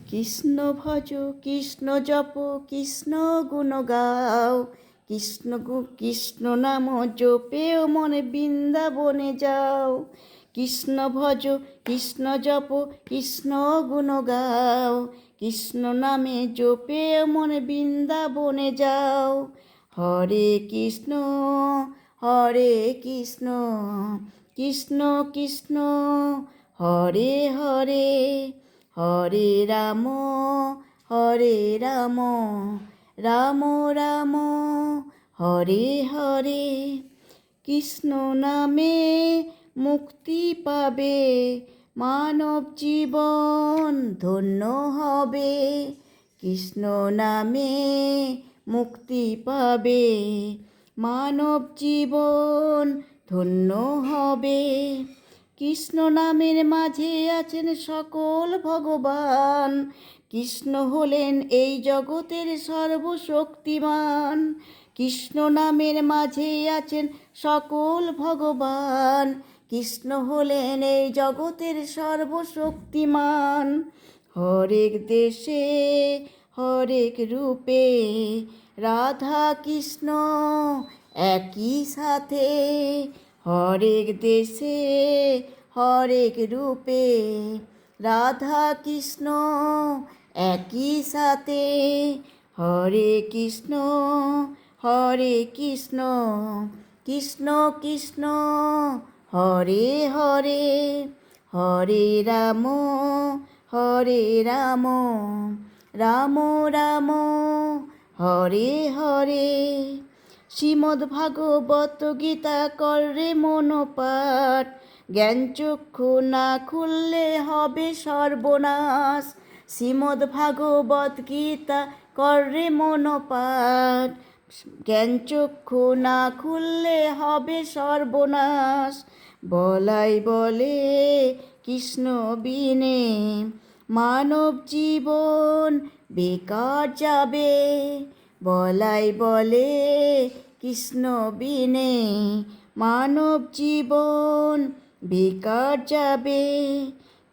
কৃষ্ণ ভজ কৃষ্ণ জপ কৃষ্ণ গুণ গাও, কৃষ্ণ নাম জপেও মনে বৃন্দাবনে যাও। কৃষ্ণ ভজ কৃষ্ণ জপ কৃষ্ণ গুণ গাও, কৃষ্ণ নামে জপেও মনে বৃন্দাবনে যাও। হরে কৃষ্ণ কৃষ্ণ কৃষ্ণ কৃষ্ণ হরে হরে, হরে রাম রাম রাম হরে হরে। কৃষ্ণ নামে মুক্তি পাবে, মানব জীবন ধন্য হবে। কৃষ্ণ নামে মুক্তি পাবে, মানব জীবন ধন্য হবে। কৃষ্ণ নামের মাঝে আছেন সকল ভগবান, কৃষ্ণ হলেন এই জগতের সর্বশক্তিমান। কৃষ্ণ নামের মাঝে আছেন সকল ভগবান, কৃষ্ণ হলেন এই জগতের সর্বশক্তিমান। হরেক দেশে হরেক রূপে রাধা কৃষ্ণ একই সাথে। হরেক দেশে হরেক রূপে রাধা কৃষ্ণ একই সাথে। হরে কৃষ্ণ কৃষ্ণ কৃষ্ণ হরে হরে, হরে রাম রাম রাম হরে হরে। শ্রীমদ্ ভাগবত গীতা করে মনোপাঠ, জ্ঞান চক্ষু না খুললে হবে সর্বনাশ। শ্রীমদ্ ভাগবত গীতা করে মনোপাঠ, জ্ঞান চক্ষু না খুললে হবে সর্বনাশ। বলাই বলে কৃষ্ণ বিনে মানব জীবন বেকার যাবে। বলাই বলে কৃষ্ণ বিনে মানব জীবন বেকার যাবে।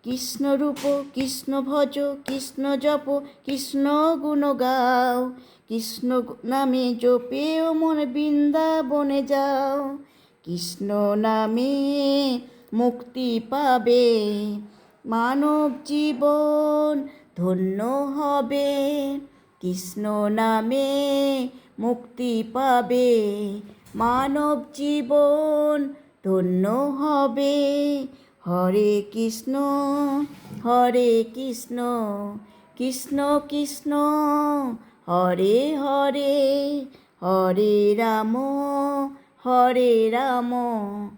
কৃষ্ণ রূপ কৃষ্ণ ভজ কৃষ্ণ জপ কৃষ্ণ গুণ গাও, কৃষ্ণ নামে জপেও মন বৃন্দাবনে যাও। কৃষ্ণ নামে মুক্তি পাবে, মানব জীবন ধন্য হবে। কৃষ্ণ নামে মুক্তি পাবে, মানব জীবন ধন্য হবে। হরে কৃষ্ণ কৃষ্ণ কৃষ্ণ হরে হরে, হরে রাম